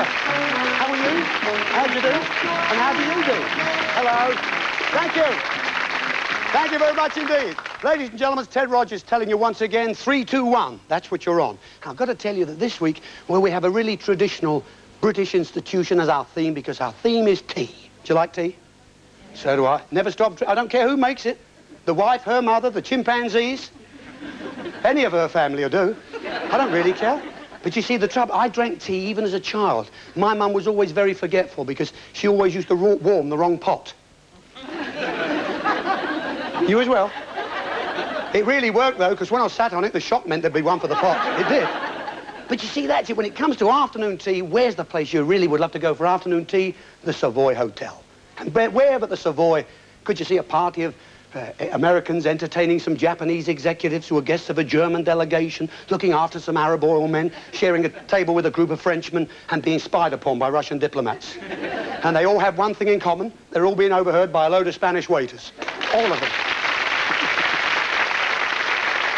pleasure. How are you? How'd you do? And how do you do? Hello. Thank you. Thank you very much indeed. Ladies and gentlemen, it's Ted Rogers telling you once again, 3, 2, 1. That's what you're on. I've got to tell you that this week, well, we have a really traditional British institution as our theme, because our theme is tea. Do you like tea? So do I. Never stop. I don't care who makes it. The wife, her mother, the chimpanzees. Any of her family will do. I don't really care. But you see, the trouble, I drank tea even as a child. My mum was always very forgetful because she always used to warm the wrong pot. You as well? It really worked, though, because when I sat on it, the shock meant there'd be one for the pot. It did. But you see, that's it. When it comes to afternoon tea, where's the place you really would love to go for afternoon tea? The Savoy Hotel. And where but the Savoy could you see a party of Americans entertaining some Japanese executives who are guests of a German delegation, looking after some Arab oil men, sharing a table with a group of Frenchmen, and being spied upon by Russian diplomats. And they all have one thing in common. They're all being overheard by a load of Spanish waiters. All of them.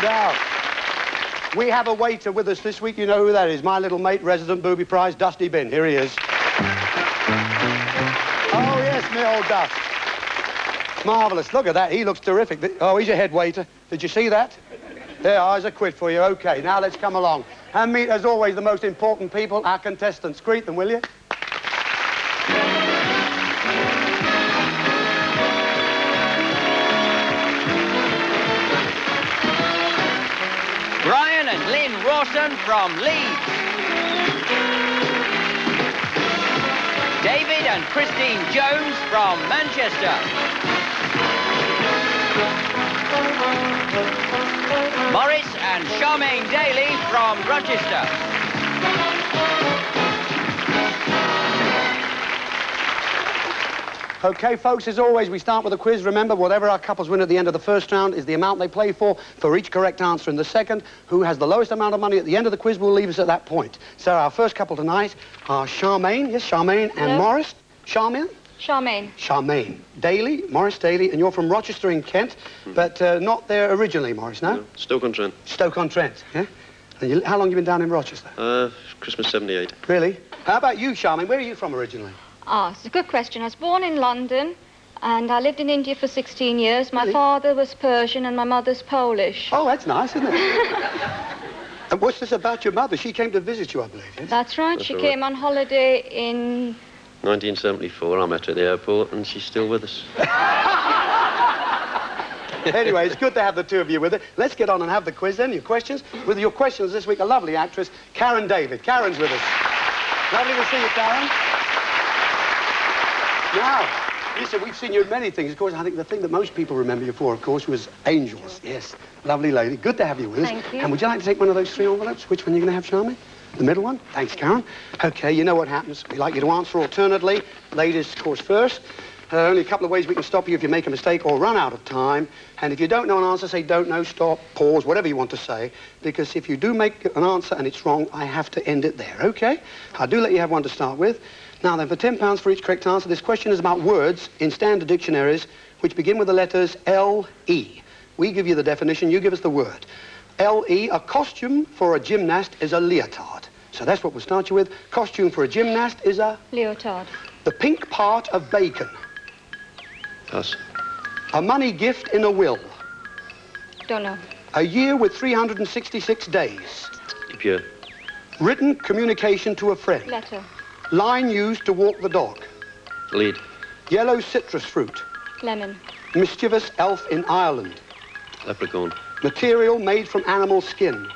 Now, we have a waiter with us this week. You know who that is. My little mate, resident booby prize, Dusty Bin. Here he is. Oh, yes, me old Dust. Marvellous. Look at that. He looks terrific. Oh, he's a head waiter. Did you see that? There, eyes a quid for you. OK, now let's come along. And meet, as always, the most important people, our contestants. Greet them, will you? Brian and Lynn Rawson from Leeds. David and Christine Jones from Manchester. Morris and Charmaine Daly from Rochester. OK, folks, as always, we start with a quiz. Remember, whatever our couples win at the end of the first round is the amount they play for each correct answer in the second. Who has the lowest amount of money at the end of the quiz will leave us at that point. So our first couple tonight are Charmaine, yes, Charmaine, and Morris. Charmaine? Charmaine. Charmaine. Daly, Morris Daly, and you're from Rochester in Kent, but not there originally, Morris, no? Stoke-on-Trent. Stoke-on-Trent, yeah? And how long have you been down in Rochester? Christmas 78. Really? How about you, Charmaine? Where are you from originally? Ah, it's a good question. I was born in London, and I lived in India for 16 years. My Really? father was Persian, and my mother's Polish. Oh, that's nice, isn't it? And what's this about your mother? She came to visit you, I believe, yes? That's right. That's She all came on holiday in... 1974, I met her at the airport, and she's still with us. Anyway, it's good to have the two of you with it. Let's get on and have the quiz then. Your questions. With your questions this week, a lovely actress, Karan David. Karan's with us. Lovely to see you, Karan. Now, listen, we've seen you in many things. Of course, I think the thing that most people remember you for, of course, was Angels. Yes, lovely lady. Good to have you with us. Thank you. And would you like to take one of those 3 envelopes? Which one are you going to have, Charmaine? The middle one? Thanks, Karan. OK, you know what happens. We like you to answer alternately. Ladies, of course, first. Only a couple of ways we can stop you if you make a mistake or run out of time. And if you don't know an answer, say don't know, stop, pause, whatever you want to say. Because if you do make an answer and it's wrong, I have to end it there, OK? I do let you have one to start with. Now then, for £10 for each correct answer, this question is about words in standard dictionaries which begin with the letters L-E. We give you the definition, you give us the word. L-E, a costume for a gymnast is a leotard. So that's what we'll start you with. Costume for a gymnast is a... Leotard. The pink part of bacon. Pass. A money gift in a will. Don't know. A year with 366 days. Pure. Written communication to a friend. Letter. Line used to walk the dog. Lead. Yellow citrus fruit. Lemon. Mischievous elf in Ireland. Leprechaun. Material made from animal skin.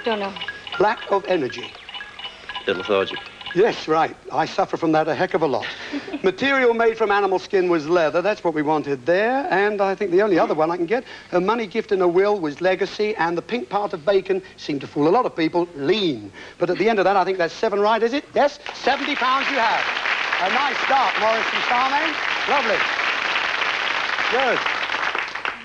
Don't know. Lack of energy. Lethargic. Yes, right. I suffer from that a heck of a lot. Material made from animal skin was leather. That's what we wanted there. And I think the only other one I can get, a money gift in a will was legacy, and the pink part of bacon seemed to fool a lot of people, lean. But at the end of that, I think that's 7 right, is it? Yes? £70 you have. A nice start, Morris and Charmaine. Lovely. Good.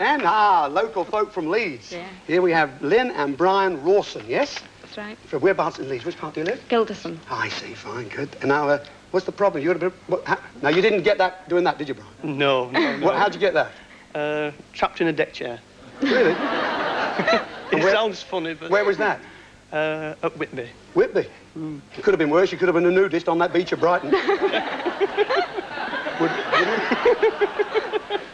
And, local folk from Leeds. Yeah. Here we have Lynn and Brian Rawson, yes? That's right. From whereabouts in Leeds? Which part do you live? Gilderson. Oh, I see, fine, good. And now, what's the problem? You got a bit... Now, you didn't get that doing that, did you, Brian? No, no. How'd you get that? Trapped in a deck chair. Really? It sounds funny, but... Where was that? At Whitby. Whitby? It could have been worse. You could have been a nudist on that beach of Brighton.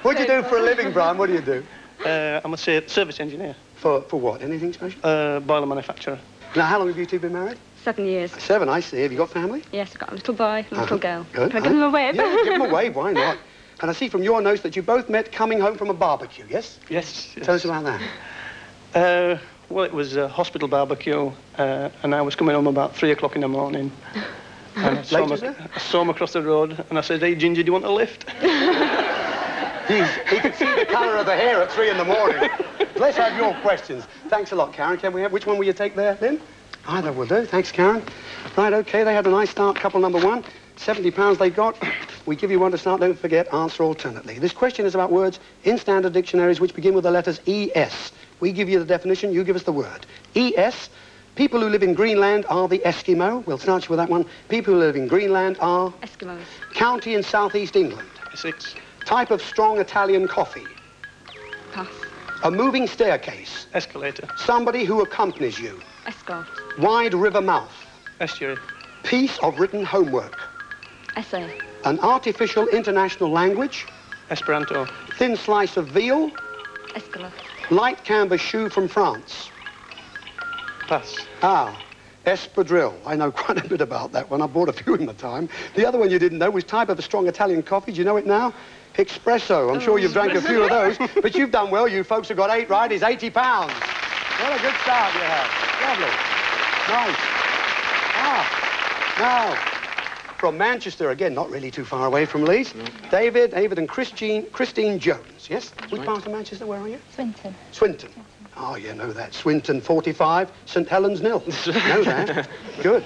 What do you do for a living, Brian? What do you do? I'm a service engineer. For what? Anything special? Boiler manufacturer. Now, how long have you two been married? 7 years. 7, I see. Have you got family? Yes, I've got a little boy and a little girl. Good. Can I give them a wave? Yeah, give them a wave. Why not? And I see from your notes that you both met coming home from a barbecue, yes? Yes. Tell us about that. Well, it was a hospital barbecue, and I was coming home about 3 o'clock in the morning. And I saw him across the road, and I said, "Hey, Ginger, do you want a lift?" Jeez, he could see the colour of the hair at 3 in the morning. Let's have your questions. Thanks a lot, Karen. Can we have... Which one will you take there, Lynn? Either will do. Thanks, Karen. Right, OK, they had a nice start, couple number 1. £70 they got. We give you one to start, don't forget, answer alternately. This question is about words in standard dictionaries which begin with the letters ES. We give you the definition, you give us the word. ES, people who live in Greenland are the Eskimo. We'll start you with that one. People who live in Greenland are... Eskimos. County in southeast England. Essex. Type of strong Italian coffee. Pass. A moving staircase. Escalator. Somebody who accompanies you. Escort. Wide river mouth. Estuary. Piece of written homework. Essay. An artificial international language. Esperanto. Thin slice of veal. Escalade. Light canvas shoe from France. Pass. Ah, espadrille. I know quite a bit about that one. I bought a few in the time. The other one you didn't know was type of a strong Italian coffee. Do you know it now? Espresso. I'm sure you've drank a few of those. But you've done well. You folks have got 8 right. It's £80. What a good start you have. Lovely. Nice. Ah, now... From Manchester, again, not really too far away from Leeds. No. David and Christine Jones, yes? Which part of Manchester, where are you? Swinton. Swinton. Oh, you know that. Swinton 45, St Helens nil. Know that. Good.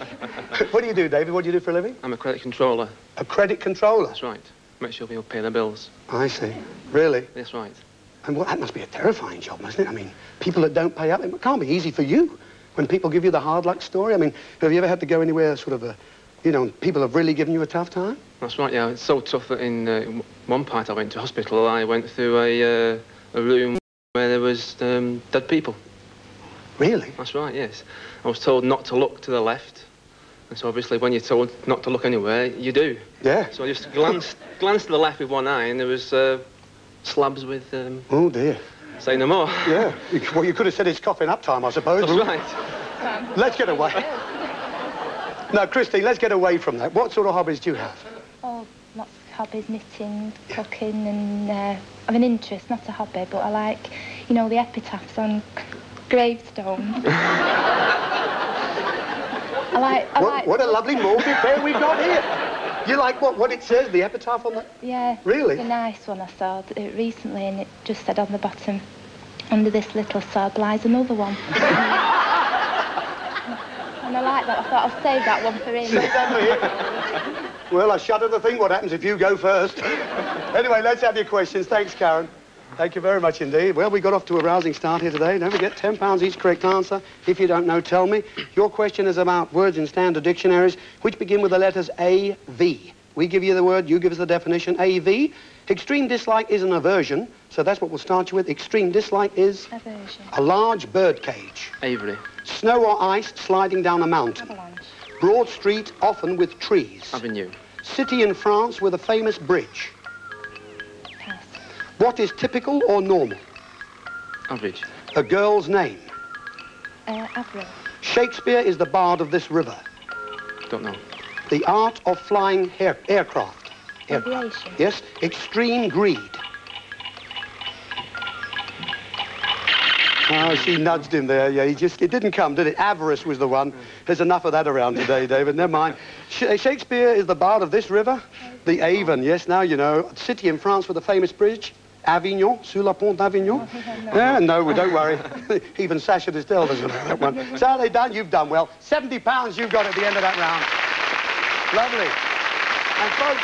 What do you do, David? What do you do for a living? I'm a credit controller. A credit controller? That's right. Make sure people pay their bills. I see. Really? That's right. And well, that must be a terrifying job, mustn't it? I mean, people that don't pay up, it can't be easy for you when people give you the hard luck story. I mean, have you ever had to go anywhere sort of you know, people have really given you a tough time? That's right, yeah. It's so tough that in one part I went to hospital, I went through a room where there was dead people. Really? That's right, yes. I was told not to look to the left. And so obviously when you're told not to look anywhere, you do. Yeah. So I just glanced to the left with one eye and there was slabs with... Oh, dear. Say no more. Yeah. Well, you could have said it's coughing up time, I suppose. That's right. Let's get away. Now, Christine, let's get away from that. What sort of hobbies do you have? Oh, lots of hobbies, knitting, cooking, and I have an interest, not a hobby, but I like, you know, the epitaphs on gravestones. What a lovely morbid pair we've got here. You like what it says, the epitaph on that? Yeah. Really? It's a nice one I saw recently, and it just said on the bottom, under this little sod lies another one. And I like that. I thought I'll save that one for him. Well, I shudder to think what happens if you go first. Anyway, let's have your questions. Thanks, Karen. Thank you very much indeed. Well, we got off to a rousing start here today. Don't forget, £10 each correct answer. If you don't know, tell me. Your question is about words in standard dictionaries which begin with the letters A, V. We give you the word, you give us the definition. AV. Extreme dislike is an aversion, so that's what we'll start you with. Extreme dislike is... Aversion. A large bird cage. Avery. Snow or ice sliding down a mountain. Avalanche. Broad street, often with trees. Avenue. City in France with a famous bridge. Pass. What is typical or normal? Average. A girl's name. Avril. Shakespeare is the bard of this river. Don't know. The art of flying aircraft. Aviation. Yes. Extreme greed. Oh, she nudged him there. Yeah, it didn't come, did it? Avarice was the one. There's enough of that around today, David. Never mind. Shakespeare is the bard of this river. The Avon, yes, now you know. City in France with a famous bridge. Avignon, sur la pont d'Avignon. No, don't worry. Even Sacha Distel doesn't know that one. So they've done, you've done well. £70 you've got at the end of that round. Lovely. And folks,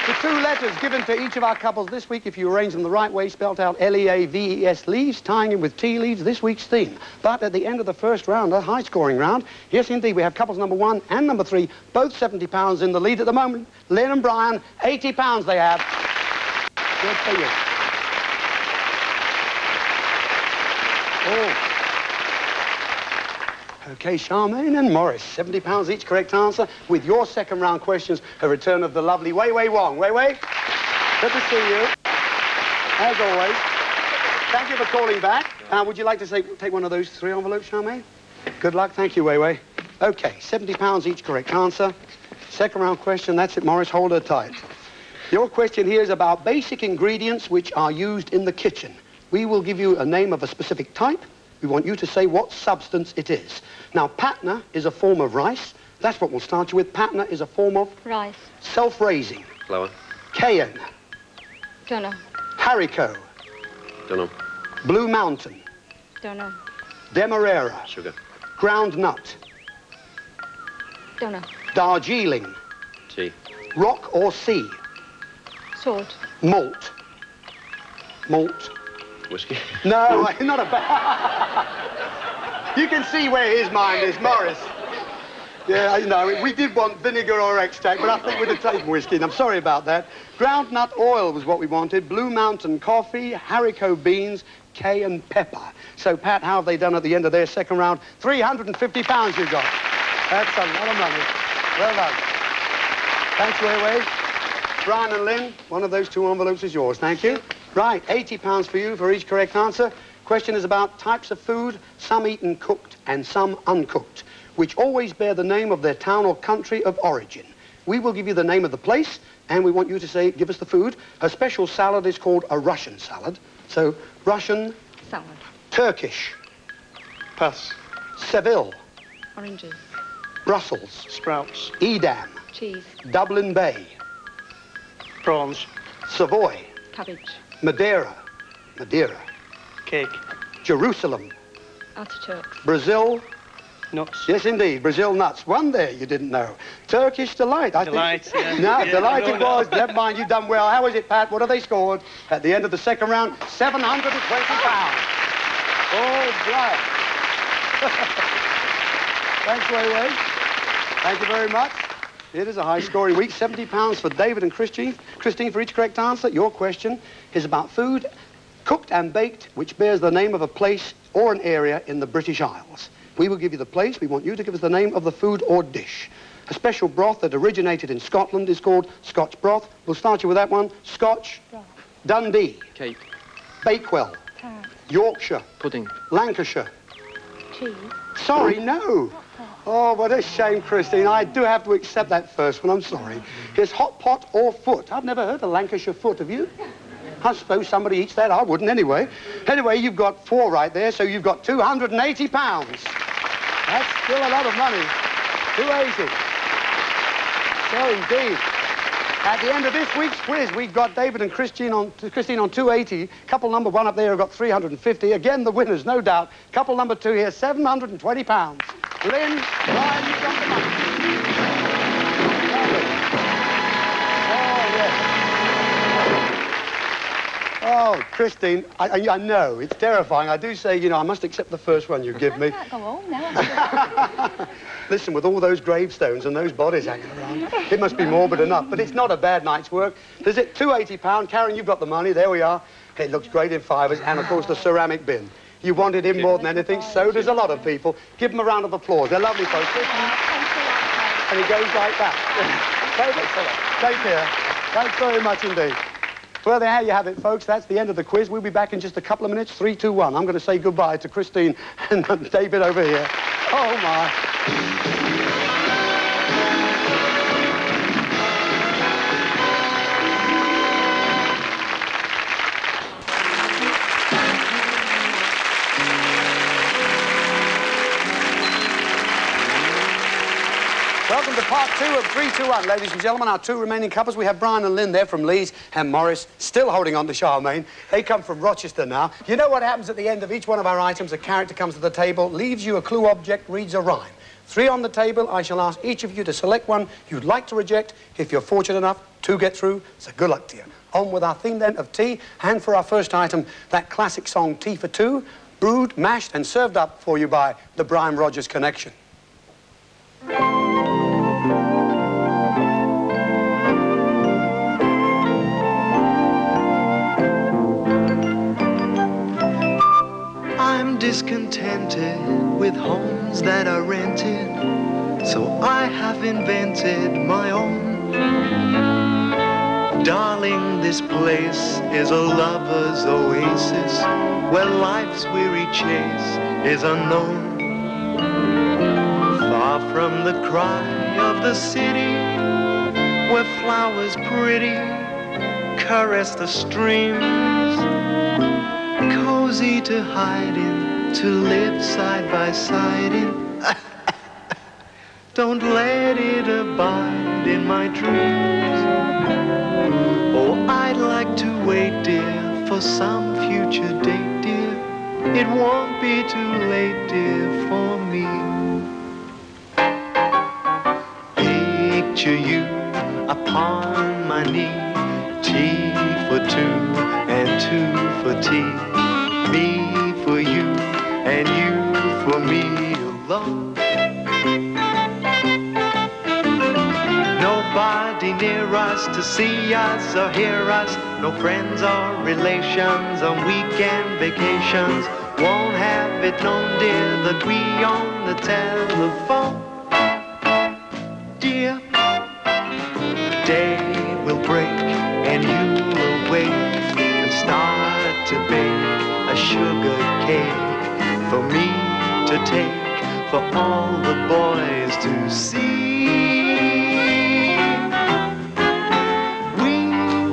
the 2 letters given to each of our couples this week, if you arrange them the right way, spelt out L-E-A-V-E-S, leaves, tying in with tea leaves, this week's theme. But at the end of the first round, a high-scoring round, yes, indeed, we have couples number 1 and number 3, both £70 in the lead at the moment. Lynn and Brian, £80 they have. Good for you. Oh. Okay, Charmaine and Morris, £70 each correct answer. With your second round questions, a return of the lovely Wong. Wei, good to see you. As always. Thank you for calling back. Would you like to take one of those 3 envelopes, Charmaine? Good luck. Thank you, Wei. Okay, £70 each correct answer. Second round question, that's it, Morris. Hold her tight. Your question here is about basic ingredients which are used in the kitchen. We will give you a name of a specific type. We want you to say what substance it is. Now, patna is a form of rice. That's what we'll start you with. Patna is a form of? Rice. Self-raising. Flour. Cayenne. Don't know. Haricot. Don't know. Blue Mountain. Don't know. Demerara. Sugar. Ground nut. Don't know. Darjeeling. Tea. Rock or sea. Salt. Malt. Malt. Whiskey. No, not a bad... You can see where his mind is, Morris. Yeah, I know. We did want vinegar or extract, but I think we'd have taken whiskey, and I'm sorry about that. Ground nut oil was what we wanted. Blue Mountain coffee, haricot beans, cayenne pepper. So, Pat, how have they done at the end of their second round? £350 you got. That's a lot of money. Well done. Thanks, Wei. Brian and Lynn, one of those 2 envelopes is yours. Thank you. Right, £80 for you for each correct answer. Question is about types of food, some eaten cooked and some uncooked, which always bear the name of their town or country of origin. We will give you the name of the place, and we want you to say, give us the food. A special salad is called a Russian salad. So, Russian. Salad. Turkish. Pass. Seville. Oranges. Brussels. Sprouts. Edam. Cheese. Dublin Bay. Prawns. Savoy. Cabbage. Madeira. Cake. Jerusalem. Artichokes. Brazil. Nuts. Yes, indeed. Brazil nuts. One there you didn't know. Turkish delight. Delight, yeah. No, Yeah, delight no, it no. was. Never mind, you've done well. How was it, Pat? What have they scored? At the end of the second round, £720. Oh, right. Thanks, Wei. Thank you very much. It is a high-scoring week. £70 for David and Christine for each correct answer. Your question is about food cooked and baked, which bears the name of a place or an area in the British Isles. We will give you the place. We want you to give us the name of the food or dish. A special broth that originated in Scotland is called Scotch broth. We'll start you with that one. Scotch. Broth. Dundee. Cake. Bakewell. Tart. Yorkshire. Pudding. Lancashire. Cheese. Sorry, no. Oh, what a shame, Christine. I do have to accept that first one. I'm sorry. It's hot pot or foot. I've never heard of Lancashire foot, have you? I suppose somebody eats that. I wouldn't anyway. Anyway, you've got 4 right there, so you've got £280. That's still a lot of money. 280. So indeed. At the end of this week's quiz, we've got David and Christine on 280. Couple number 1 up there have got 350. Again, the winners, no doubt. Couple number 2 here, £720. Lynn, Brian, you've got the money. Oh, yes. Oh, Christine, I know, it's terrifying. I do say, you know, I must accept the first one you give me. I can't go home now. Listen, with all those gravestones and those bodies hanging around, it must be morbid enough, but it's not a bad night's work. There's it, £280. Karen, you've got the money. There we are. It looks great in fivers, and, of course, the ceramic bin. You wanted him more than anything, so does a lot of people. Give them a round of applause. They're lovely folks. And it goes like that. Take care. Thanks very much indeed. Well, there you have it, folks. That's the end of the quiz. We'll be back in just a couple of minutes. 3, 2, 1. I'm going to say goodbye to Christine and David over here. Oh, my. Welcome to part 2 of 3, 2, 1. Ladies and gentlemen, our 2 remaining couples. We have Brian and Lynn there from Leeds, and Morris still holding on to Charmaine. They come from Rochester now. You know what happens at the end of each one of our items? A character comes to the table, leaves you a clue object, reads a rhyme. 3 on the table. I shall ask each of you to select one you'd like to reject. If you're fortunate enough to get through, so good luck to you. On with our theme then of tea, and for our first item, that classic song Tea for Two, brewed, mashed and served up for you by the Brian Rogers Connection. I'm discontented with home rooms that are rented, so I have invented my own. Darling, this place is a lover's oasis, where life's weary chase is unknown. Far from the cry of the city, where flowers pretty caress the streams. Cozy to hide in, to live side by side in. Don't let it abide in my dreams. Oh, I'd like to wait, dear, for some future date, dear. It won't be too late, dear, for me. Picture you upon my knee, tea for two and two for tea. Me for you and you for me alone. Nobody near us to see us or hear us. No friends or relations on weekend vacations. Won't have it known, dear, that we own the telephone. Dear, the day will break and you'll awake and start to bake a sugar cake for me to take, for all the boys to see. We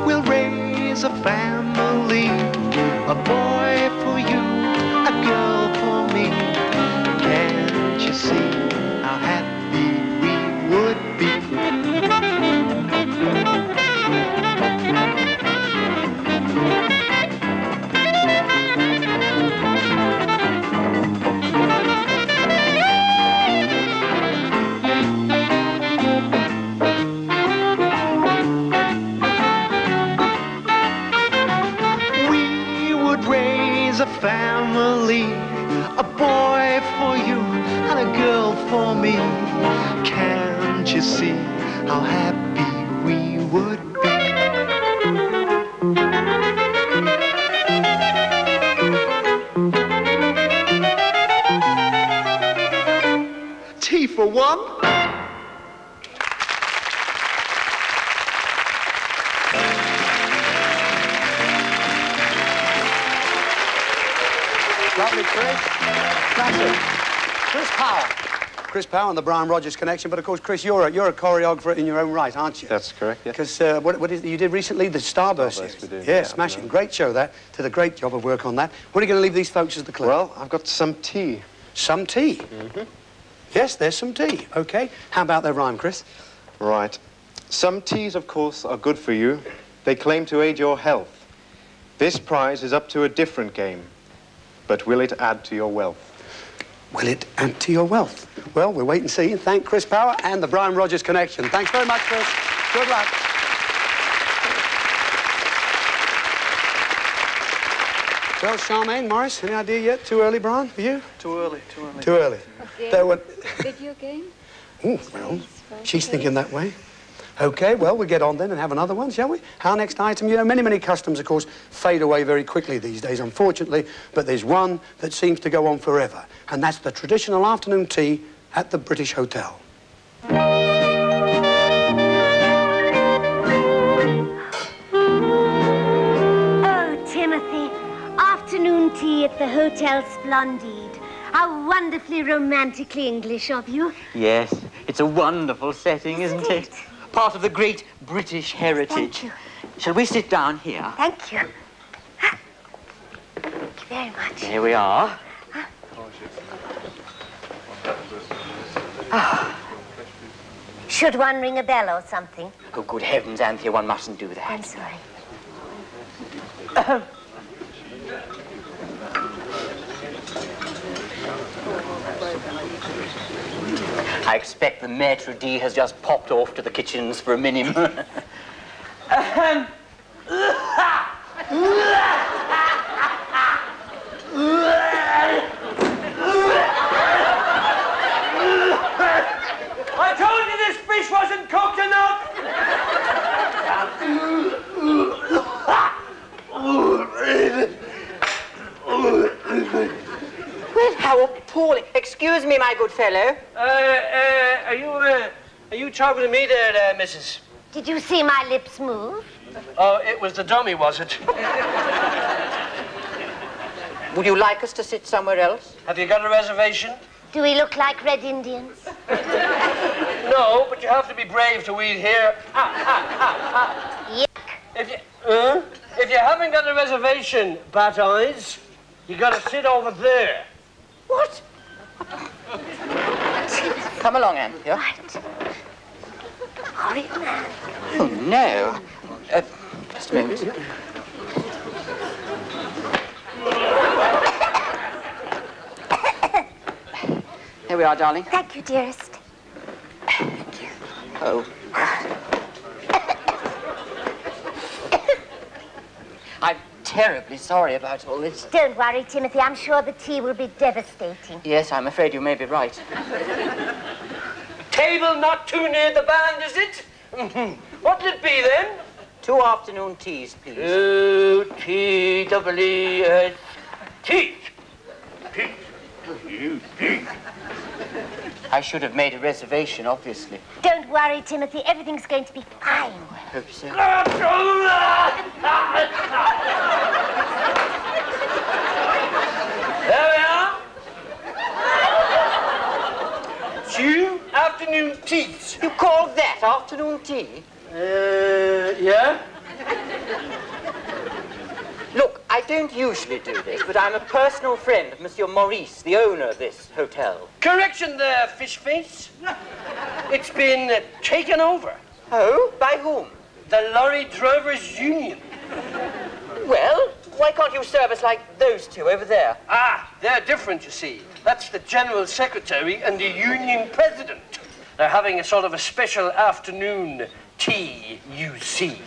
will raise a family, a boy for you, a girl for me. Can't you see how happy we would be? A family, a boy for you and a girl for me. Can't you see how happy we would be? Tea for one. Lovely, Chris. Classic. Chris Power. Chris Power and the Brian Rogers connection. But of course, Chris, you're a choreographer in your own right, aren't you? That's correct, yeah. Because what is it you did recently? The Starburst series. We did, yeah, smashing. Great show, that. Did a great job of work on that. What are you going to leave these folks as the clue? Well, I've got some tea. Some tea? Mm-hmm. Yes, there's some tea. OK. How about their rhyme, Chris? Right. Some teas, of course, are good for you. They claim to aid your health. This prize is up to a different game. But will it add to your wealth? Will it add to your wealth? Well, we'll wait and see. Thank Chris Power and the Brian Rogers connection. Thanks very much, Chris. Good luck. Well, Charmaine, Morris, any idea yet? Too early, Brian, for you? Too early, too early. Too early. Video game? Oh, well, she's thinking that way. OK, well, we'll get on then and have another one, shall we? Our next item, you know, many customs, of course, fade away very quickly these days, unfortunately, but there's one that seems to go on forever, and that's the traditional afternoon tea at the British Hotel. Oh, Timothy, afternoon tea at the Hotel Splendide. How wonderfully romantically English of you. Yes, it's a wonderful setting, isn't it? Part of the great British heritage. Thank you. Shall we sit down here? Thank you. Thank you very much. Here we are. Should one ring a bell or something? Oh, good heavens, Anthea, one mustn't do that. I'm sorry. I expect the maitre d' has just popped off to the kitchens for a minim. I told you this fish wasn't cooked enough! Well, how appalling. Excuse Excuse me, my good fellow. Are you talking to me there, missus? Did you see my lips move? Oh, it was the dummy, was it? Would you like us to sit somewhere else? Have you got a reservation? Do we look like Red Indians? No, but you have to be brave to eat here. Yuck. If you haven't got a reservation, Bat Eyes, you got to sit over there. What? Come along, Anne. Yeah? Right. Horrid man. Oh, no. Just a moment. Here we are, darling. Thank you, dearest. Thank you. Oh. I'm terribly sorry about all this. Don't worry, Timothy. I'm sure the tea will be devastating. Yes, I'm afraid you may be right. Table not too near the band, is it? What'll it be, then? 2 afternoon teas, please. T-double-E-S. Tea. I should have made a reservation, obviously. Don't worry, Timothy. Everything's going to be fine. I hope so. There we are. 2 afternoon teas. You call that afternoon tea? Yeah? Look, I don't usually do this, but I'm a personal friend of Monsieur Maurice, the owner of this hotel. Correction there, fish face. It's been taken over. Oh? By whom? The Lorry Drivers Union. Well, why can't you serve us like those two over there? Ah, they're different, you see. That's the General Secretary and the Union President. They're having a sort of a special afternoon tea, you see.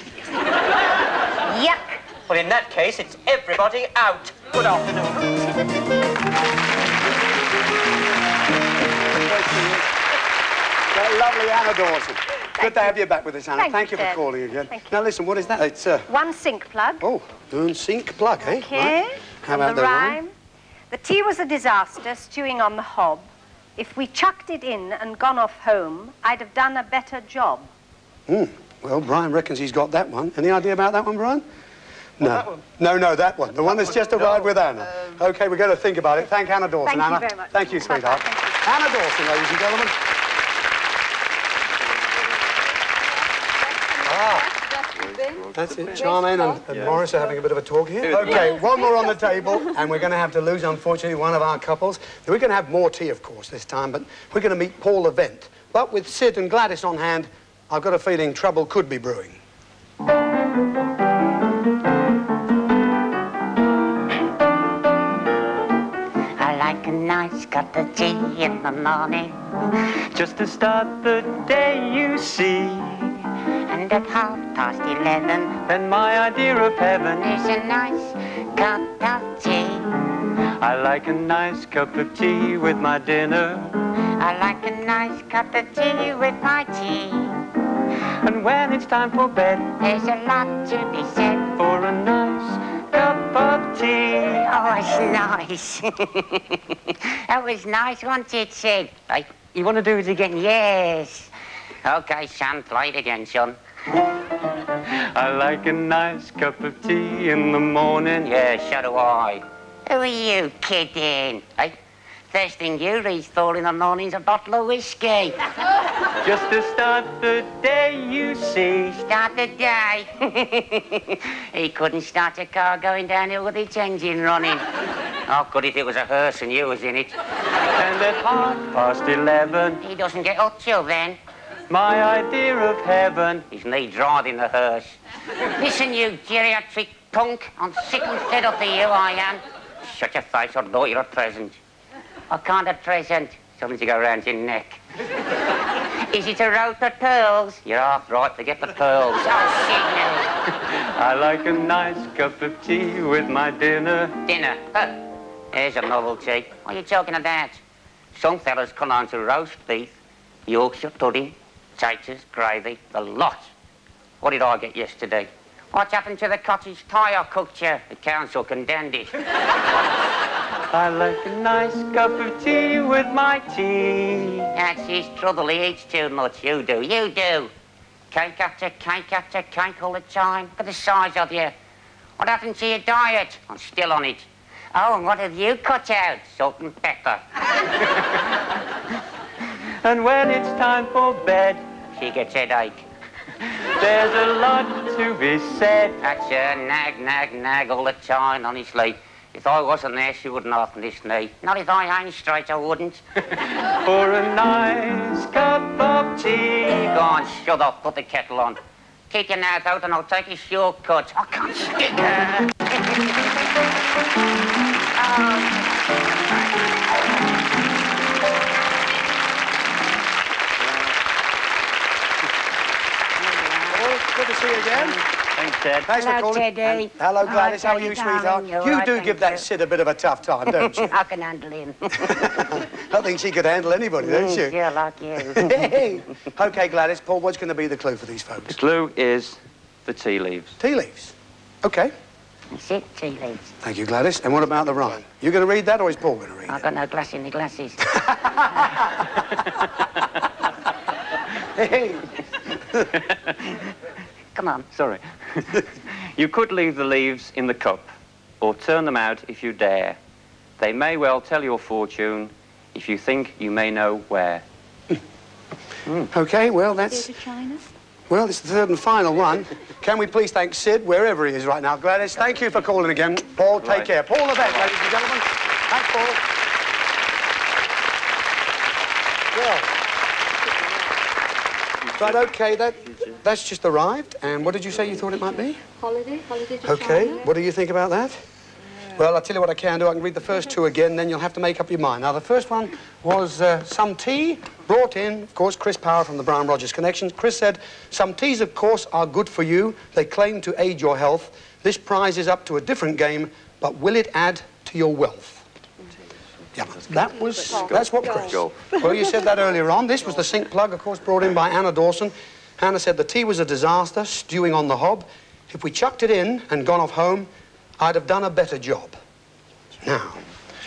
Yuck. Well, in that case, it's everybody out. Good afternoon. That lovely Anna Dawson. Good to have you back with us, Anna. Thank you you, for Dad. calling again. Thank you. Now, listen, what is that? It's, 1 sink plug. oh, one sink plug, eh? Okay. Right. How And about the the rhyme? The tea was a disaster, stewing on the hob. If we chucked it in and gone off home, I'd have done a better job. Well, Brian reckons he's got that one. Any idea about that one, Brian? No. that one? No, that one. The one that's just arrived with Anna. OK, we've got to think about it. Thank Anna Dawson, Thank you Anna. very much. Thank you, sweetheart. Thank you. Anna Dawson, ladies and gentlemen. That's it. Charmaine and Morris are having a bit of a talk here. OK, one more on the table, and we're going to have to lose, unfortunately, one of our couples. We're going to have more tea, of course, this time, but we're going to meet Paul Levent. But with Sid and Gladys on hand, I've got a feeling trouble could be brewing. I like a nice cup of tea in the morning, Just to start the day, you see. and at 11:30, Then my idea of heaven. there's a nice cup of tea. I like a nice cup of tea with my dinner. I like a nice cup of tea with my tea. And when it's time for bed, There's a lot to be said. for a nice cup of tea. Oh, it's nice. That was nice, wasn't it, Sid? Right, you want to do it again? Yes. Okay, son, play it again, son. I like a nice cup of tea in the morning. Yeah, so do I. Who are you kidding? Hey, first thing you reach for in the morning's a bottle of whiskey. Just to start the day, you see. Start the day. He couldn't start a car going downhill with its engine running. Oh, good if it was a hearse and you was in it. And at 11:30, He doesn't get up till then. my idea of heaven. He's me driving the hearse. Listen, you geriatric punk. I'm sick and fed up of you, I am. Shut your face, I'd bought you a present. I can't a present. Something to go round your neck. Is it a rope of pearls? You're half right, forget the pearls. Oh, signal. I like a nice cup of tea with my dinner. Dinner. Here's a novelty. What are you talking about? Some fellas come on to roast beef, Yorkshire pudding, taters, gravy, the lot. What did I get yesterday? What happened to the cottage pie I cooked you? The council condemned it. I like a nice cup of tea with my tea. That's his trouble, he eats too much. You do, you do. Cake after cake after cake all the time. Look at the size of you. What happened to your diet? I'm still on it. Oh, and what have you cut out? Salt and pepper. And when it's time for bed, she gets headache. There's a lot to be said. That's her nag, nag, nag all the time, honestly. If I wasn't there, she wouldn't often this knee. Not if I ain't straight, I wouldn't. For a nice cup of tea. Go on, shut up, put the kettle on. Keep your mouth out and I'll take a shortcut. I can't stick her. Good to see you again. Thanks, Ted. Thanks for Hello, calling. Teddy. Hello, Gladys. How are Teddy, you, sweetheart? darling. You All do right, give thank that Sid a bit of a tough time, don't you? I can handle him. I think she could handle anybody, don't you? Yeah, like you. Hey. OK, Gladys. Paul, what's going to be the clue for these folks? The clue is the tea leaves. Tea leaves. OK. That's it, tea leaves. Thank you, Gladys. And what about the rhyme? You going to read that, or is Paul going to read it? I've got no glass in the glasses. Hey. Come on. Sorry. You could leave the leaves in the cup, or turn them out if you dare. They may well tell your fortune if you think you may know where. OK, well, that's... Well, it's the third and final one. Can we please thank Sid, wherever he is right now? Gladys, thank you for calling again. Paul, take care. Paul Levent, ladies and gentlemen. Thanks, Paul. Well, right, OK, that's just arrived. And what did you say you thought it might be? Holiday to OK, China. what do you think about that? Well, I'll tell you what I can do. I can read the first two again, then you'll have to make up your mind. Now, the first one was some tea brought in, of course, Chris Power from the Brown Rogers Connections. Chris said, some teas, of course, are good for you. They claim to aid your health. This prize is up to a different game, but will it add to your wealth? Yeah, that's what Chris. Well, you said that earlier on. This was the sink plug, of course, brought in by Anna Dawson. Hannah said the tea was a disaster, stewing on the hob. If we chucked it in and gone off home, I'd have done a better job. Now.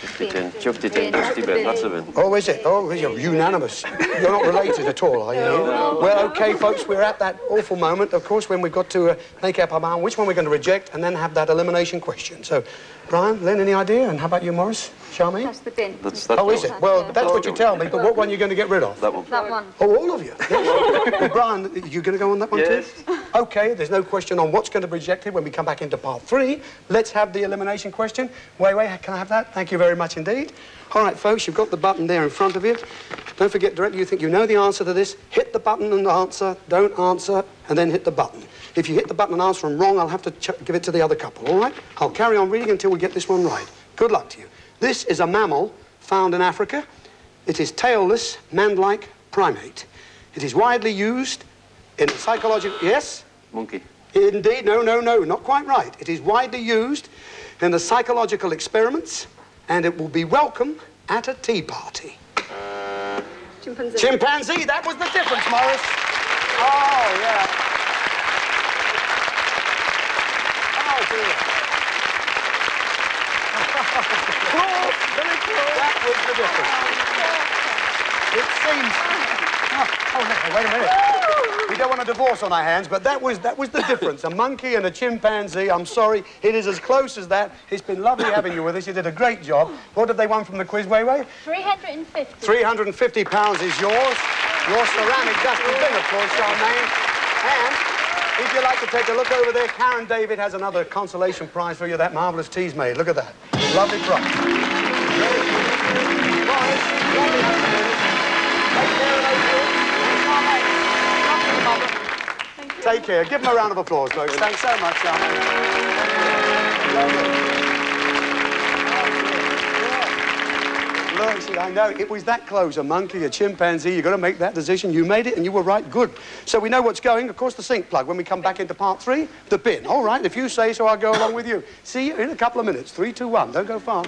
Chuffed it in, that's a bit. Oh, is it? Oh, you're unanimous. You're not related at all, are you? No. Well, OK, folks, we're at that awful moment, of course, when we've got to make up our mind which one we're going to reject and then have that elimination question. So, Brian, Lynn, any idea? And how about you, Morris? Charmaine? That's the bin. Oh, is it? Well, that's what you tell me, but what one are you going to get rid of? That one. That one. Oh, all of you? Yes. Well, Brian, you going to go on that one yes. too? OK, there's no question on what's going to be rejected when we come back into part 3. Let's have the elimination question. Wait, can I have that? Thank you very much indeed. All right, folks, you've got the button there in front of you. Don't forget, directly you think you know the answer to this, hit the button and answer, don't answer, and then hit the button. If you hit the button and answer them wrong, I'll have to give it to the other couple, all right? I'll carry on reading until we get this one right. Good luck to you. This is a mammal found in Africa. It is tailless, man-like primate. It is widely used in psychological... Yes? Monkey. Indeed, no, not quite right. It is widely used in the psychological experiments, and it will be welcome at a tea party. Chimpanzee. Chimpanzee, that was the difference, Morris. Oh, yeah. Oh, dear. That was the difference. It seems... Oh, no, wait a minute. We don't want a divorce on our hands, but that was the difference. A monkey and a chimpanzee. I'm sorry, it is as close as that. It's been lovely having you with us. You did a great job. What have they won from the quiz, Wei? 350. £350 is yours. Your ceramic dusty bin, of course, Charmaine. And if you'd like to take a look over there, Karen David has another consolation prize for you. That marvellous tea's made. Look at that. Lovely prize. Take care. Give them a round of applause, folks. Thanks so much, Charmaine. Look, see, I know, it was that close. A monkey, a chimpanzee, you've got to make that decision. You made it, and you were right. Good. So we know what's going. Of course, the sink plug. When we come back into part 3, the bin. All right, if you say so, I'll go along with you. See you in a couple of minutes. 3, 2, 1. Don't go far.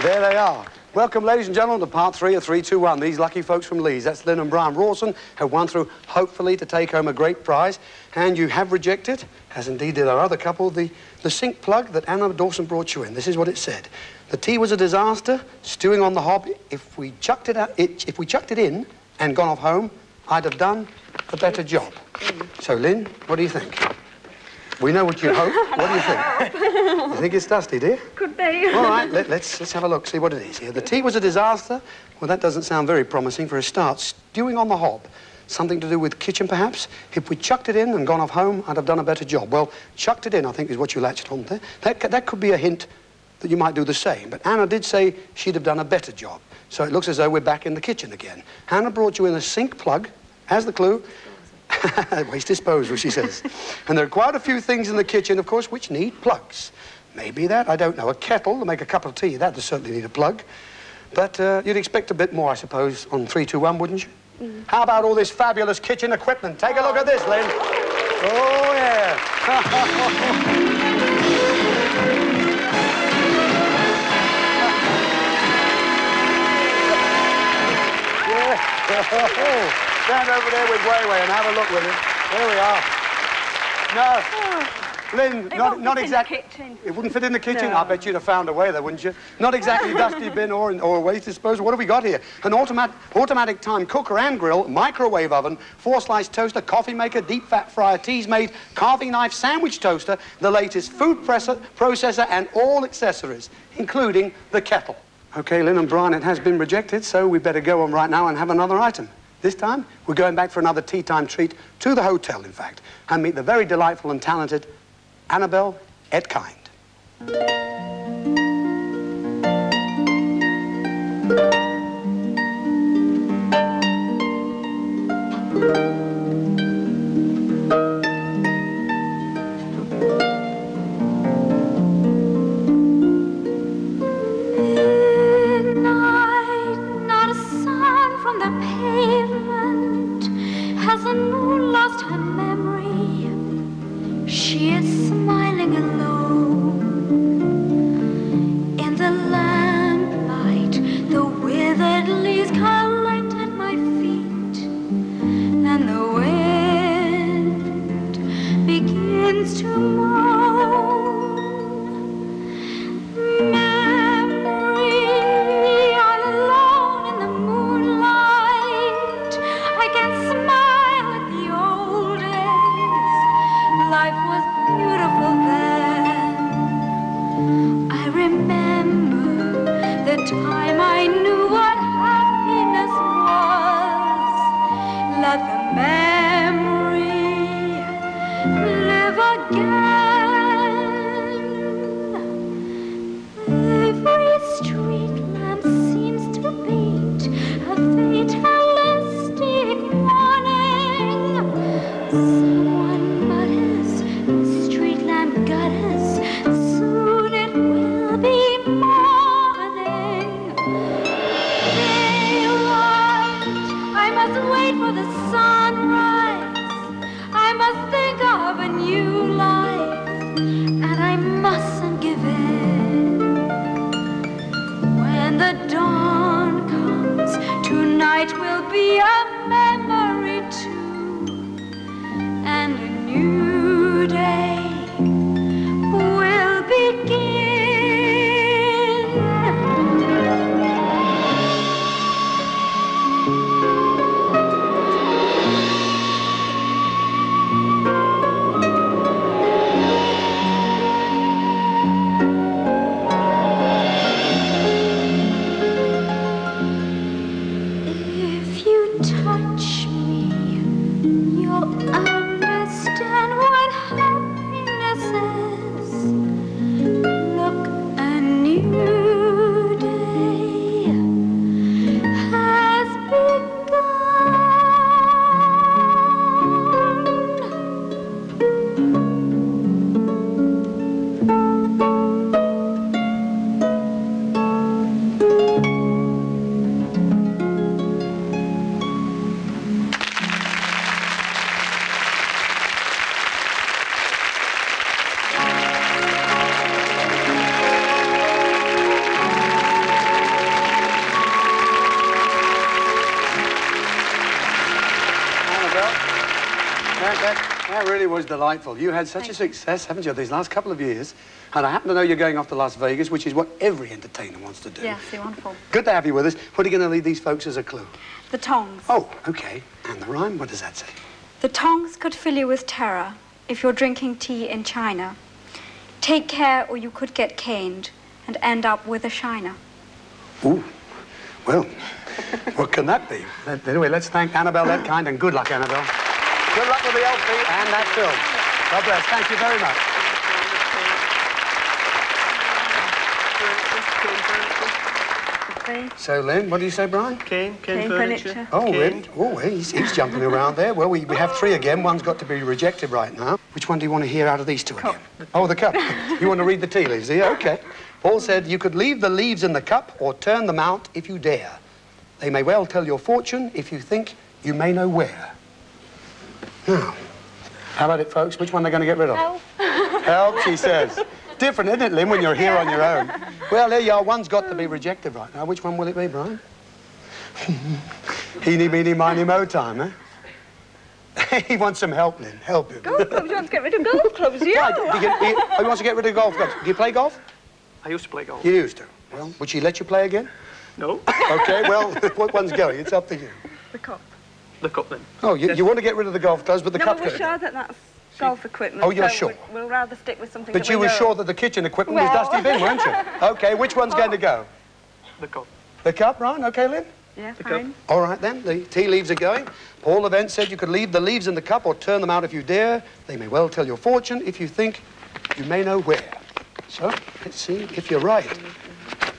There they are. Welcome, ladies and gentlemen, to part 3 of 3, 2, 1. These lucky folks from Leeds, that's Lynn and Brian Rawson, have won through, hopefully, to take home a great prize. And you have rejected, as indeed did our other couple, the sink plug that Anna Dawson brought you in. This is what it said. The tea was a disaster, stewing on the hob. If we chucked it in and gone off home, I'd have done a better job. So, Lynn, what do you think? We know what you hope. What do you think? You think it's dusty, dear? Could be. All right, let's have a look, see what it is here. The tea was a disaster. Well, that doesn't sound very promising for a start. Stewing on the hob. Something to do with kitchen, perhaps? If we chucked it in and gone off home, I'd have done a better job. Well, chucked it in, I think, is what you latched on there. That could be a hint that you might do the same. But Anna did say she'd have done a better job. So it looks as though we're back in the kitchen again. Anna brought you in a sink plug as the clue. Waste disposal, she says. And there are quite a few things in the kitchen, of course, which need plugs. Maybe that, I don't know. A kettle to make a cup of tea, that does certainly need a plug. But you'd expect a bit more, I suppose, on 3, 2, 1, wouldn't you? Mm. How about all this fabulous kitchen equipment? Take a look at this, Lynn. Oh, yeah. Yeah. Stand over there with Way and have a look with it. There we are. No, Lynn, not exactly. It wouldn't fit in the kitchen? No. I bet you'd have found a way there, wouldn't you? Not exactly dusty bin or a waste disposal. What have we got here? An automatic time cooker and grill, microwave oven, 4-slice toaster, coffee maker, deep fat fryer, teas made, carving knife, sandwich toaster, the latest food processor, and all accessories, including the kettle. Okay, Lynn and Brian, it has been rejected, so we better go on right now and have another item. This time, we're going back for another tea time treat to the hotel, in fact, and meet the very delightful and talented Annabel Etkind. Has the moon lost her memory? She is smiling alone. In the lamplight, the withered leaves collect at my feet, and the wind begins to moan. Memory, alone in the moonlight, I can smile at the old days. Life was beautiful then. I remember the time I knew what happiness was. Let the memory live again. Every street lamp seems to beat a fatalistic warning. Someone mutters, the street lamp gutters, soon it will be morning. Daylight, I must wait for the sunrise. that really was delightful. You had such a success, haven't you, these last couple of years? And I happen to know you're going off to Las Vegas, which is what every entertainer wants to do. Yes, you're wonderful. Good to have you with us. What are you going to leave these folks as a clue? The tongs. Oh, OK. And the rhyme, what does that say? The tongs could fill you with terror if you're drinking tea in China. Take care or you could get caned and end up with a shiner. Ooh, well, what can that be? Anyway, let's thank Annabel Etkind, and good luck, Annabel. Good luck with the LP and that film. God bless. Thank you very much. So, Lynn, what do you say, Brian? Cane furniture. Oh, really? Oh, he's jumping around there. Well, we have three again. One's got to be rejected right now. Which one do you want to hear out of these two again? Oh, the cup. You want to read the tea leaves, do you? OK. Paul said, you could leave the leaves in the cup or turn them out if you dare. They may well tell your fortune if you think you may know where. Now, how about it, folks? Which one are they going to get rid of? Help. Help, she says. Different, isn't it, Lynn, when you're here on your own? Well, there you are. One's got to be rejected right now. Which one will it be, Brian? Eeny, meeny, miny, mo time, eh? He wants some help, Lynn. Help him. Golf clubs? You want to get rid of golf clubs, yeah? Right. He wants to get rid of golf clubs. Do you play golf? I used to play golf. You used to? Well, would she let you play again? No. OK, well, what one's going? It's up to you. The cup. The cup, then. Oh, you want to get rid of the golf clubs, but the cup's No, but we're gonna sure that that's golf equipment. Oh, you're so sure? We'll rather stick with something But that you we were know. sure that the kitchen equipment was dusty bin, weren't you? OK, which one's going to go? The cup. The cup, right? OK, Lynn? Yeah, the fine. cup. All right, then. The tea leaves are going. Paul Levent said you could leave the leaves in the cup or turn them out if you dare. They may well tell your fortune if you think you may know where. So, let's see if you're right.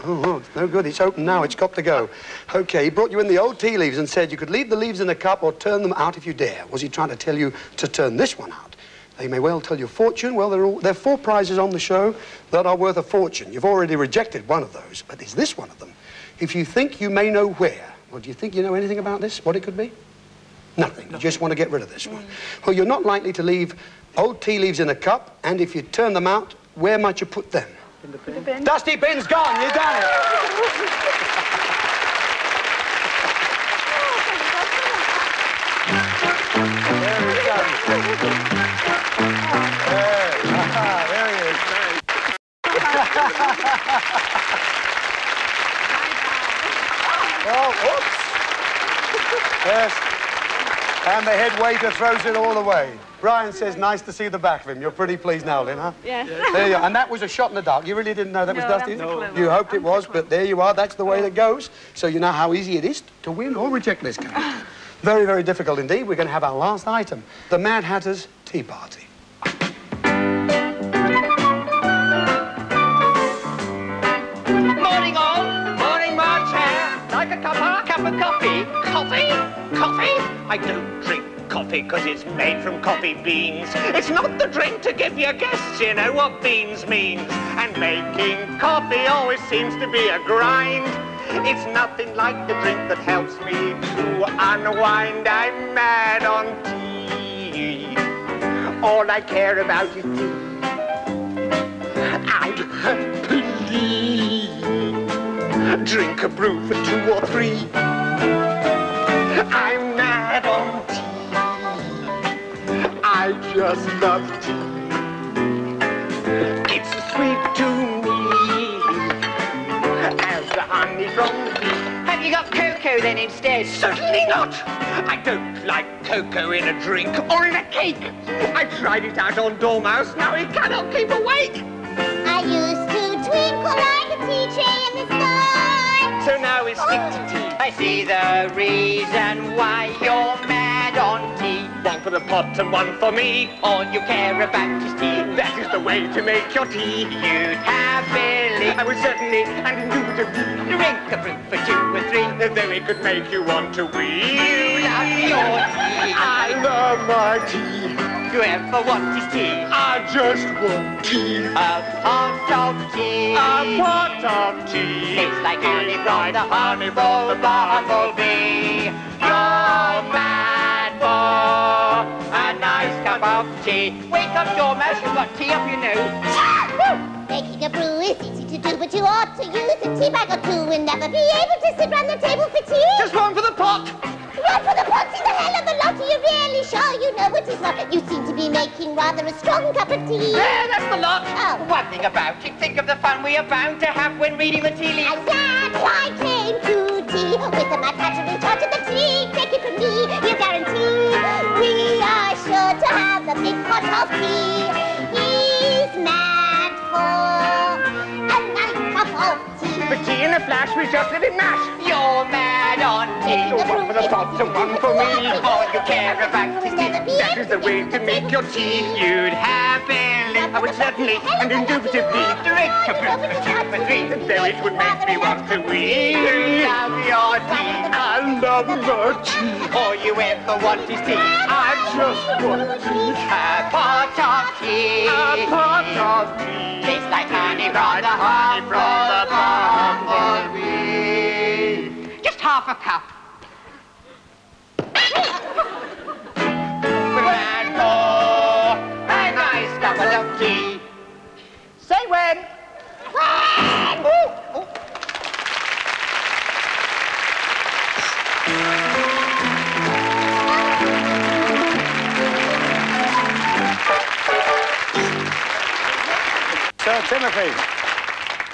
Oh, it's no good. It's open now. It's got to go. OK, he brought you in the old tea leaves and said you could leave the leaves in the cup or turn them out if you dare. Was he trying to tell you to turn this one out? They may well tell your fortune. Well, there are 4 prizes on the show that are worth a fortune. You've already rejected one of those, but is this one of them? If you think you may know where, well, do you think you know anything about this, what it could be? Nothing. You just want to get rid of this one. Well, you're not likely to leave old tea leaves in a cup, and if you turn them out, where might you put them? In the bin. Dusty bin's gone. You've done it. There he comes. There he is. Oh, whoops. Yes. And the head waiter throws it all away. Brian says, nice to see the back of him. You're pretty pleased now, Lynn, huh? Yes. There you are. And that was a shot in the dark. You really didn't know that was Dusty? No. You hoped it was, but there you are. That's the way that goes. So you know how easy it is to win or reject this game. Very, very difficult indeed. We're going to have our last item, the Mad Hatter's Tea Party. Morning all, morning my chair. Like a cup of coffee. Coffee? Coffee? I don't drink coffee because it's made from coffee beans. It's not the drink to give your guests, you know what beans means. And making coffee always seems to be a grind. It's nothing like the drink that helps me to unwind. I'm mad on tea. All I care about is tea. I'd happily drink a brew for 2 or 3. I'm mad on tea. I just love tea. It's sweet to me as the honey from the bee. Have you got cocoa then instead? Certainly not. I don't like cocoa in a drink or in a cake. I tried it out on Dormouse. Now he cannot keep awake. I used to twinkle like a tea tray in the sky. So now we stick to tea. I see the reason why you're mad on tea. 1 for the pot and 1 for me. All you care about is tea. That is the way to make your tea. You'd happily, I would certainly, and indubitably drink a brew for 2 or 3. Though it could make you want to wee. You love your tea. I love my tea. You ever want is tea? I just want tea. A pot of tea. A pot of tea. It's like honey from the bumblebee. You're mad for a nice cup of tea. Wake up, Dormouse, you've got tea up your nose. Making a brew is easy to do, but you ought to use a tea bag or 2 and never be able to sit round the table for tea. Just 1 for the pot. 1 for the pot, see the hell of the lot of you fairly sure you know what is what. You seem to be making rather a strong cup of tea. There, that's the lot. Oh. One thing about it, think of the fun we are bound to have when reading the tea leaves. I came to tea with a mad pattering touch of the tea. Take it from me, you guarantee. We are sure to have a big pot of tea. He's mad for a nice cup of tea. The tea in a flash, we just let it mash. You're mad on tea. One for the pot and one for me. All you care about is tea. That is the way to make your tea. You'd happily, I would certainly, and indubitably, drink a brew for 2 for 3. And though it would make me want to wee. Love your tea. I love your tea. All you ever want is tea. I just want tea. A pot of tea. A pot of tea. Tastes like honey from the bumblebee. Just half a cup. We're for a nice cup of tea. Say when. When? Ooh, ooh. Sir Timothy.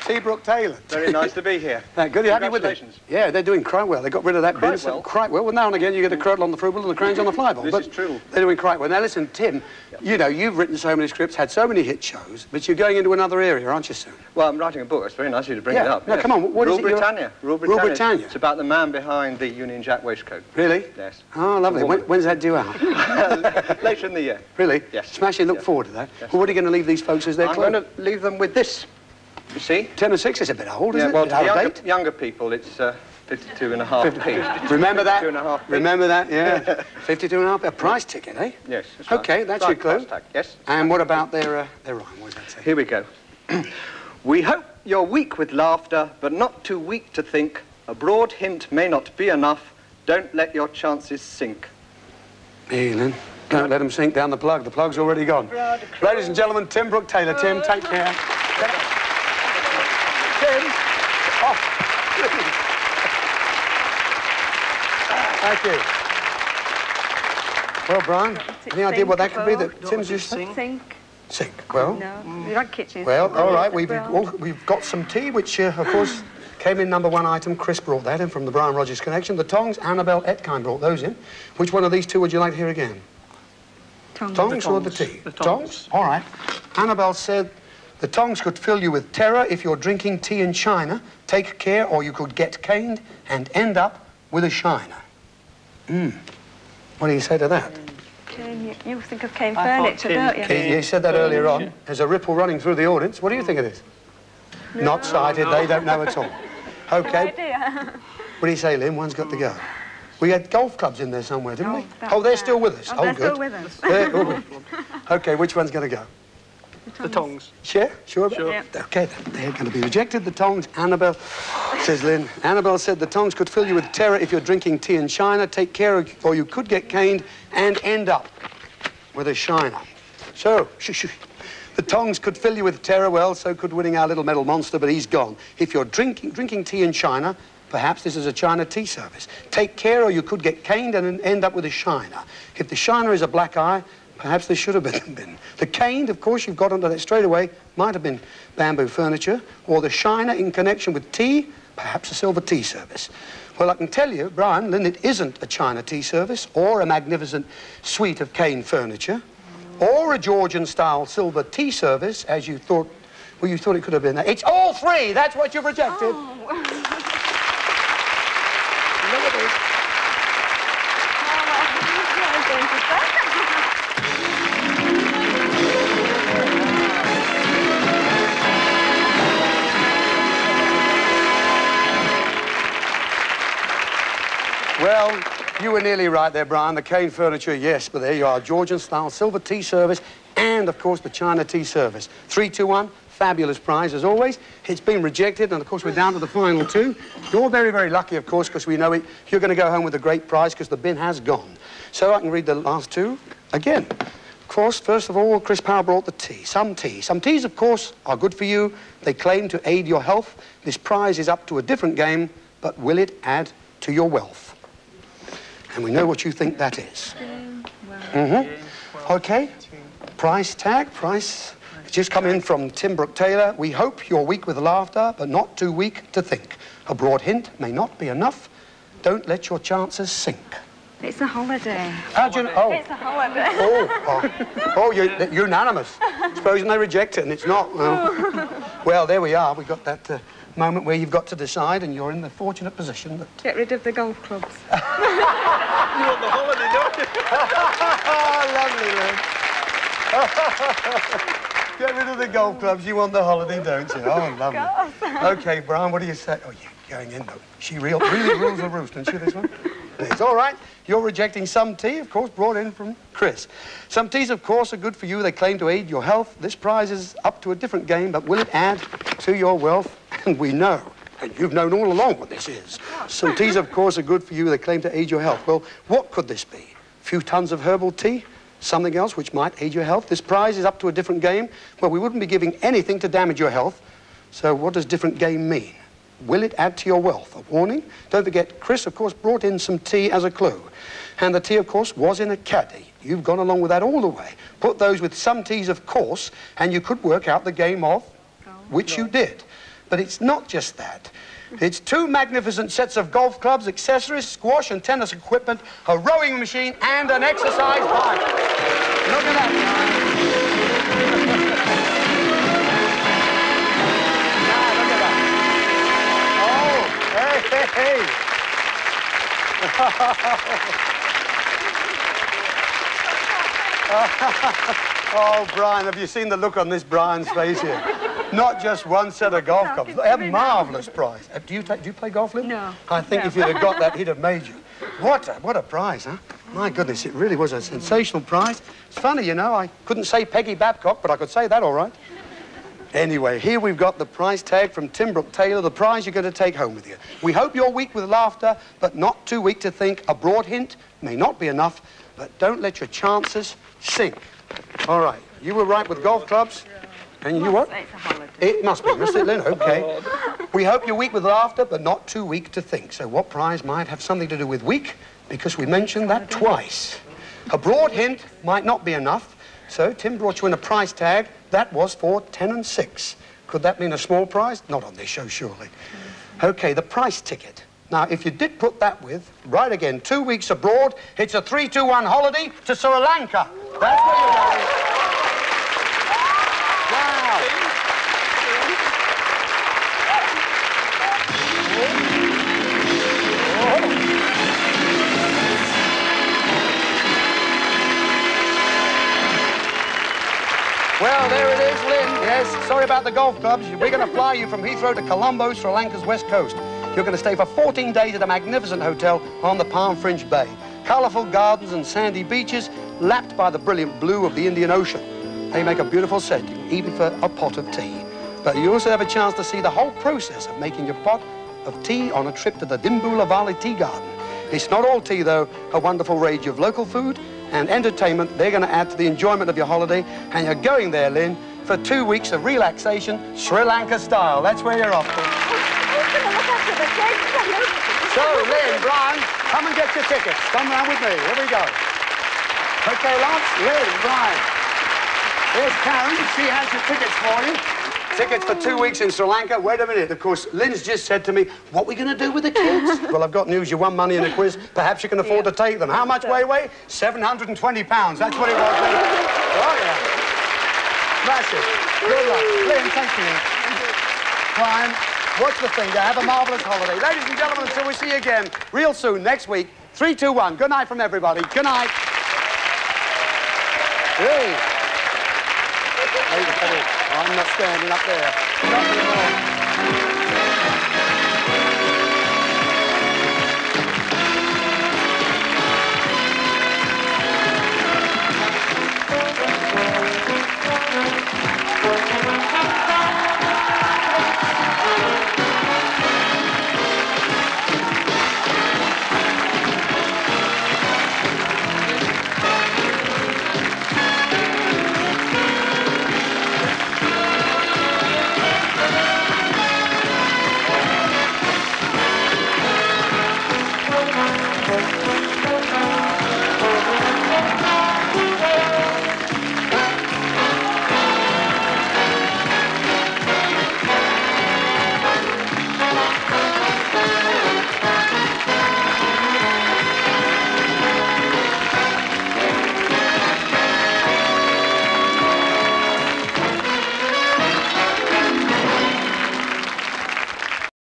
See Brooke-Taylor. Very nice to be here. Good, you happy with it? Congratulations. Yeah, they're doing quite well. They got rid of that bin. Quite well. Well, now and again you get a curdle on the frugal and the cranes on the fly ball. This is true. They're doing quite well. Now listen, Tim, you know, you've written so many scripts, had so many hit shows, but you're going into another area, aren't you, soon? Well, I'm writing a book. It's very nice of you to bring it up. No, come on. What is it? Britannia. Rule Britannia. It's about the man behind the Union Jack waistcoat. Really? Yes. Oh, lovely. When's that due out? Later in the year. Really? Yes. Smashing. Look forward to that. Yes. Well, what are you going to leave these folks as their I'm club? going to leave them with this. You see? 10 and 6 is a bit old, isn't it? Well, a bit to the younger people, it's 52.5p. Remember that? 52.5p. Remember that, yeah. 52.5p. A price ticket, eh? Yes. That's okay, right. that's your clue. Tag. Yes. And what about their rhyme? What does that say? Here we go. We hope you're weak with laughter, but not too weak to think. A broad hint may not be enough. Don't let your chances sink. Hey, Lynn. Don't let them sink down the plug. The plug's already gone. Ladies and gentlemen, Tim Brooke-Taylor. Tim, take care. Tim, off. Thank you. Well, Brian, any idea what that could be that Tim's used to? Sink. Sink. Well. No, you like kitchen. Well, all right. We've got some tea, which, of course, came in #1 item. Chris brought that in from the Brian Rogers Connection. The tongs, Annabel, Etkind brought those in. Which one of these two would you like to hear again? Tongs or the tea? The tongs. All right. Annabel said, the tongs could fill you with terror if you're drinking tea in China. Take care or you could get caned and end up with a shiner. What do you say to that? You think of cane furniture, don't you? You said that earlier on. There's a ripple running through the audience. What do you think of this? No. Not sighted. They don't know at all. Okay. Good idea. What do you say, Lynn? One's got to go. We had golf clubs in there somewhere, didn't we? Oh, they're still with us. Oh, they're good. still with us. Good. Okay, which one's going to go? The tongs. Sure? Sure. Sure. Okay, they're going to be rejected. The tongs, Annabel, says Lynn. Annabel said the tongs could fill you with terror if you're drinking tea in China. Take care or you could get caned and end up with a shiner. So, the tongs could fill you with terror. Well, so could winning our little metal monster, but he's gone. If you're drinking tea in China, perhaps this is a China tea service. Take care or you could get caned and end up with a shiner. If the shiner is a black eye, perhaps there should have been. The caned, of course, you've got onto that straight away, might have been bamboo furniture, or the shiner in connection with tea, perhaps a silver tea service. Well, I can tell you, Brian, Lynn, it isn't a China tea service, or a magnificent suite of cane furniture, or a Georgian-style silver tea service, as you thought, well, you thought it could have been that. It's all three. That's what you've rejected. Well, you were nearly right there, Brian. The cane furniture, yes, but there you are. Georgian-style silver tea service and, of course, the China tea service. 3, 2, 1. Fabulous prize, as always. It's been rejected, and, of course, we're down to the final two. You're very, very lucky, of course, because we know it. You're going to go home with a great prize because the bin has gone. So I can read the last two again. Of course, first of all, Chris Power brought the tea. Some tea. Some teas, of course, are good for you. They claim to aid your health. This prize is up to a different game, but will it add to your wealth? And we know what you think that is. Mm-hmm. Okay. Price tag, price. It's just come in from Tim Brooke-Taylor. We hope you're weak with laughter, but not too weak to think. A broad hint may not be enough. Don't let your chances sink. It's a holiday. How'd you know? Oh. It's a holiday. Oh, you're unanimous. Supposing they reject it and it's not. Well, there we are. We've got that moment where you've got to decide and you're in the fortunate position that... Get rid of the golf clubs. You want the holiday, don't you? Lovely, Lynn. Get rid of the golf clubs. You want the holiday, don't you? Oh, lovely. OK, Brian, what do you say? Oh, you're going in, though. She really rules the roost, doesn't she, this one? It's all right. You're rejecting some tea, of course, brought in from Chris. Some teas, of course, are good for you. They claim to aid your health. This prize is up to a different game, but will it add to your wealth? And we know, and you've known all along what this is. Some teas, of course, are good for you. They claim to aid your health. Well, what could this be? A few tons of herbal tea? Something else which might aid your health? This prize is up to a different game. Well, we wouldn't be giving anything to damage your health. So what does different game mean? Will it add to your wealth? A warning? Don't forget, Chris, of course, brought in some tea as a clue. And the tea, of course, was in a caddy. You've gone along with that all the way. Put those with some teas, of course, and you could work out the game of, which you did. But it's not just that. It's 2 magnificent sets of golf clubs, accessories, squash and tennis equipment, a rowing machine, and an exercise bike. Look at that. Hey. Oh, Brian, have you seen the look on this Brian's face here? Not just one set of golf clubs. A marvellous prize. Do you play golf, Lynn? No. I think if you'd have got that, he'd have made you. What a prize, huh? My goodness, it really was a sensational prize. It's funny, you know, I couldn't say Peggy Babcock, but I could say that all right. Anyway, here we've got the prize tag from Tim Brooke-Taylor, the prize you're going to take home with you. We hope you're weak with laughter, but not too weak to think. A broad hint may not be enough, but don't let your chances sink. All right, you were right with golf clubs. And you what? It's a holiday. It must be, must it, Lynn? OK. We hope you're weak with laughter, but not too weak to think. So what prize might have something to do with weak? Because we mentioned that twice. A broad hint might not be enough. So Tim brought you in a prize tag. That was for 10 and 6. Could that mean a small prize? Not on this show, surely. OK, the price ticket. Now, if you did put that with, right again, 2 weeks abroad, it's a 3-2-1 holiday to Sri Lanka. That's where you're going. Wow. Well, there it is, Lynn. Yes, sorry about the golf clubs. We're going to fly you from Heathrow to Colombo, Sri Lanka's west coast. You're going to stay for 14 days at a magnificent hotel on the Palm Fringe Bay. Colourful gardens and sandy beaches, lapped by the brilliant blue of the Indian Ocean. They make a beautiful setting, even for a pot of tea. But you also have a chance to see the whole process of making your pot of tea on a trip to the Dimboola Valley Tea Garden. It's not all tea, though. A wonderful range of local food and entertainment. They're going to add to the enjoyment of your holiday. And you're going there, Lynn, for 2 weeks of relaxation, Sri Lanka style. That's where you're off to. So, Lynn, Brian, come and get your tickets. Come round with me. Here we go. OK, Lance, Lynn, Brian. There's Karan. She has your tickets for you. Tickets for 2 weeks in Sri Lanka. Wait a minute. Of course, Lynn's just said to me, what are we going to do with the kids? Well, I've got news. You won money in a quiz. Perhaps you can afford to take them. How much, Wei? £720. That's what it was. Oh, yeah. Massive. Good luck. Lynn, thank you. Brian, watch the finger. Have a marvellous holiday. Ladies and gentlemen, until we see you again real soon, next week, 3, 2, 1. Good night from everybody. Good night. Hey. I'm not standing up there. Not anymore.